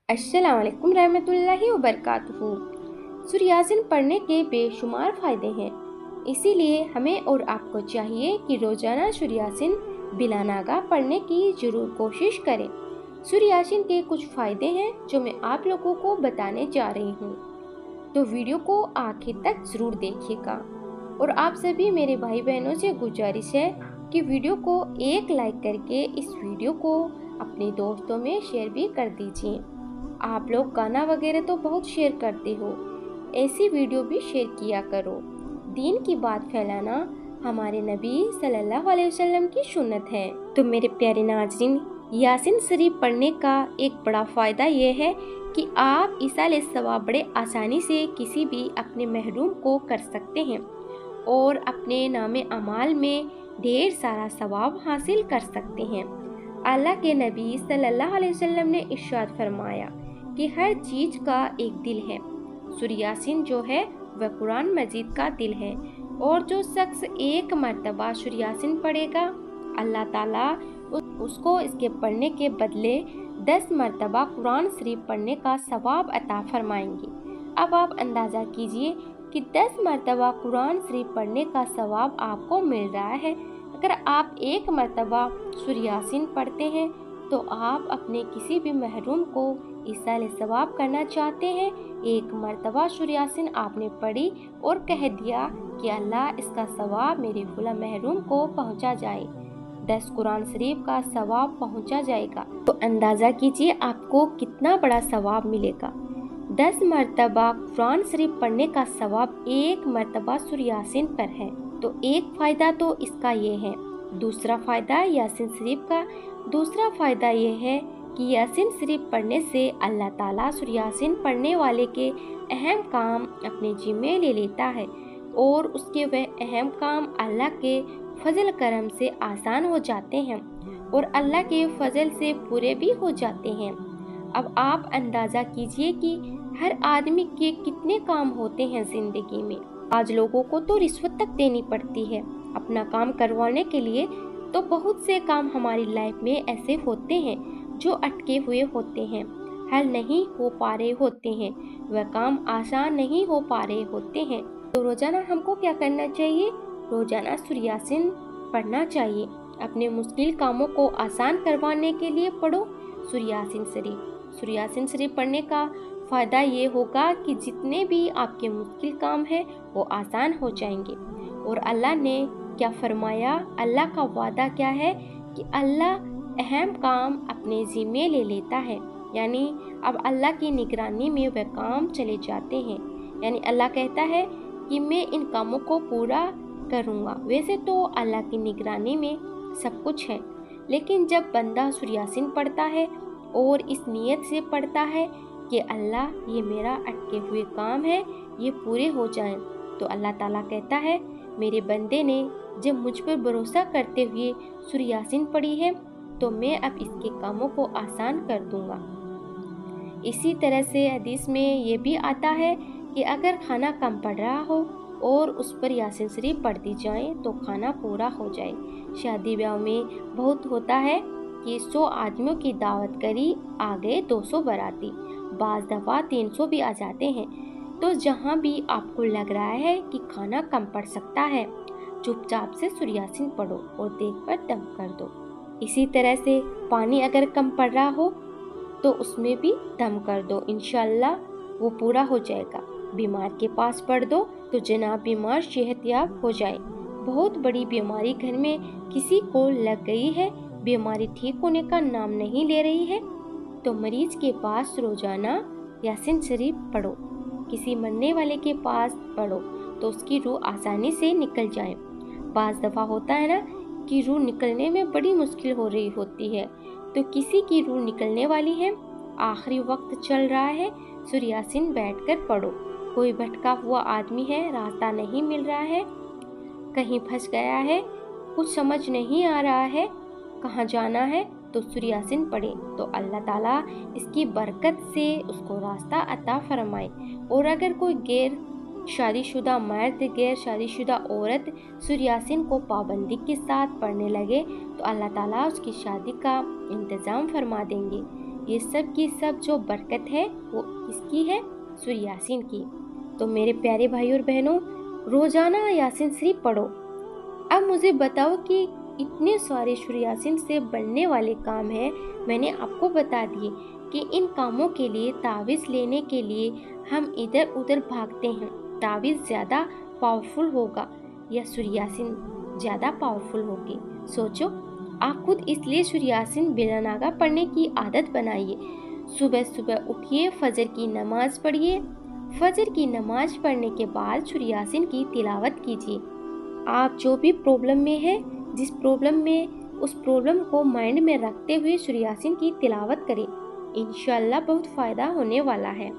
अस्सलाम वालेकुम रहमतुल्लाहि व बरकातुहू। सूरह यासीन पढ़ने के बेशुमार फ़ायदे हैं, इसीलिए हमें और आपको चाहिए कि रोज़ाना सूरह यासीन बिला नागा पढ़ने की ज़रूर कोशिश करें। सूरह यासीन के कुछ फ़ायदे हैं जो मैं आप लोगों को बताने जा रही हूँ, तो वीडियो को आखिर तक ज़रूर देखिएगा। और आप सभी मेरे भाई बहनों से गुजारिश है कि वीडियो को एक लाइक करके इस वीडियो को अपने दोस्तों में शेयर भी कर दीजिए। आप लोग गाना वगैरह तो बहुत शेयर करते हो, ऐसी वीडियो भी शेयर किया करो। दीन की बात फैलाना हमारे नबी सल्लल्लाहु अलैहि वसल्लम की सुन्नत है। तो मेरे प्यारे नाज़रीन, यासीन शरीफ पढ़ने का एक बड़ा फ़ायदा ये है कि आप इसाले सवाब बड़े आसानी से किसी भी अपने महरूम को कर सकते हैं और अपने नामे अमाल में ढेर सारा सवाब हासिल कर सकते हैं। अल्लाह के नबी सल्लल्लाहु अलैहि वसल्लम ने इरशाद फरमाया कि हर चीज़ का एक दिल है। सूरह यासीन जो है वह कुरान मजीद का दिल है, और जो शख्स एक मर्तबा सूरह यासीन पढ़ेगा, अल्लाह ताला उसको इसके पढ़ने के बदले 10 मर्तबा कुरान शरीफ पढ़ने का सवाब अता फरमाएंगे। अब आप अंदाज़ा कीजिए कि 10 मर्तबा कुरान शरीफ पढ़ने का सवाब आपको मिल रहा है। अगर आप एक मर्तबा सूरह यासीन पढ़ते हैं तो आप अपने किसी भी महरूम को इसाले सवाब करना चाहते हैं। एक मर्तबा सूरह यासीन आपने पढ़ी और कह दिया कि अल्लाह इसका सवाब मेरे फुला महरूम को पहुंचा जाए, 10 कुरान शरीफ का सवाब पहुंचा जाएगा। तो अंदाज़ा कीजिए आपको कितना बड़ा सवाब मिलेगा। 10 मर्तबा कुरान शरीफ पढ़ने का सवाब एक मर्तबा सूरह यासीन पर है। तो एक फ़ायदा तो इसका ये है। दूसरा फ़ायदा यासीन शरीफ का दूसरा फ़ायदा ये है कि यासीन शरीफ पढ़ने से अल्लाह ताला सूरह यासीन पढ़ने वाले के अहम काम अपने ज़िम्मे ले लेता है, और उसके वह अहम काम अल्लाह के फजल करम से आसान हो जाते हैं और अल्लाह के फजल से पूरे भी हो जाते हैं। अब आप अंदाज़ा कीजिए कि हर आदमी के कितने काम होते हैं ज़िंदगी में। आज लोगों को तो रिश्वत तक देनी पड़ती है अपना काम करवाने के लिए। तो बहुत से काम हमारी लाइफ में ऐसे होते हैं जो अटके हुए होते हैं, हल नहीं हो पा रहे होते हैं, वह काम आसान नहीं हो पा रहे होते हैं। तो रोज़ाना हमको क्या करना चाहिए? रोज़ाना सूरह यासीन पढ़ना चाहिए। अपने मुश्किल कामों को आसान करवाने के लिए पढ़ो सूरह यासीन शरीफ। सूरह यासीन शरीफ पढ़ने का फ़ायदा ये होगा कि जितने भी आपके मुश्किल काम हैं वो आसान हो जाएंगे। और अल्लाह ने क्या फरमाया, अल्लाह का वादा क्या है कि अल्लाह अहम काम अपने ज़िम्मे ले लेता है, यानी अब अल्लाह की निगरानी में वह काम चले जाते हैं। यानी अल्लाह कहता है कि मैं इन कामों को पूरा करूँगा। वैसे तो अल्लाह की निगरानी में सब कुछ है, लेकिन जब बंदा सूरह यासीन पढ़ता है और इस नीयत से पढ़ता है कि अल्लाह ये मेरा अटके हुए काम है, ये पूरे हो जाएं, तो अल्लाह ताला कहता है मेरे बंदे ने जब मुझ पर भरोसा करते हुए सूरह यासीन पढ़ी है तो मैं अब इसके कामों को आसान कर दूंगा। इसी तरह से हदीस में ये भी आता है कि अगर खाना कम पड़ रहा हो और उस पर यासीन शरीफ पढ़ दी जाए तो खाना पूरा हो जाए। शादी ब्याह में बहुत होता है कि 100 आदमियों की दावत करी, आ गए 200 बाराती, बाज़ दफ़ा 300 भी आ जाते हैं। तो जहाँ भी आपको लग रहा है कि खाना कम पड़ सकता है, चुपचाप से सूरह यासीन पढ़ो और देख पर दम कर दो। इसी तरह से पानी अगर कम पड़ रहा हो तो उसमें भी दम कर दो, इंशाअल्लाह वो पूरा हो जाएगा। बीमार के पास पढ़ दो तो जनाब बीमार सेहतयाब हो जाए। बहुत बड़ी बीमारी घर में किसी को लग गई है, बीमारी ठीक होने का नाम नहीं ले रही है, तो मरीज के पास रोज़ाना यासीन शरीफ पढ़ो। किसी मरने वाले के पास पढ़ो तो उसकी रूह आसानी से निकल जाए। बाज़ दफ़ा होता है ना कि रूह निकलने में बड़ी मुश्किल हो रही होती है, तो किसी की रूह निकलने वाली है, आखिरी वक्त चल रहा है, सूरह यासीन बैठकर पढ़ो। कोई भटका हुआ आदमी है, रास्ता नहीं मिल रहा है, कहीं फंस गया है, कुछ समझ नहीं आ रहा है कहाँ जाना है, तो सूरह यासीन पढ़े तो अल्लाह ताला इसकी बरकत से उसको रास्ता अता फरमाए। और अगर कोई गैर शादीशुदा मर्द, गैर शादीशुदा औरत सूरह यासीन को पाबंदी के साथ पढ़ने लगे तो अल्लाह ताला उसकी शादी का इंतज़ाम फरमा देंगे। ये सब की सब जो बरकत है वो किसकी है? सूर्य यासीन की। तो मेरे प्यारे भाई और बहनों, रोजाना यासीन शरीफ पढ़ो। अब मुझे बताओ कि इतने सारे सूर्य यासीन से बनने वाले काम हैं, मैंने आपको बता दिए कि इन कामों के लिए तावीज़ लेने के लिए हम इधर उधर भागते हैं। तावीज़ ज़्यादा पावरफुल होगा या सूर्य यासीन ज़्यादा पावरफुल होगी? सोचो। आप खुद इसलिए सूर्य यासीन बिला नागा पढ़ने की आदत बनाइए। सुबह सुबह उठिए, फजर की नमाज पढ़िए। फजर की नमाज पढ़ने के बाद सूर्य यासीन की तिलावत कीजिए। आप जो भी प्रॉब्लम में है, जिस प्रॉब्लम में, उस प्रॉब्लम को माइंड में रखते हुए सूर्य यासीन की तिलावत करें। इंशाअल्लाह बहुत फ़ायदा होने वाला है।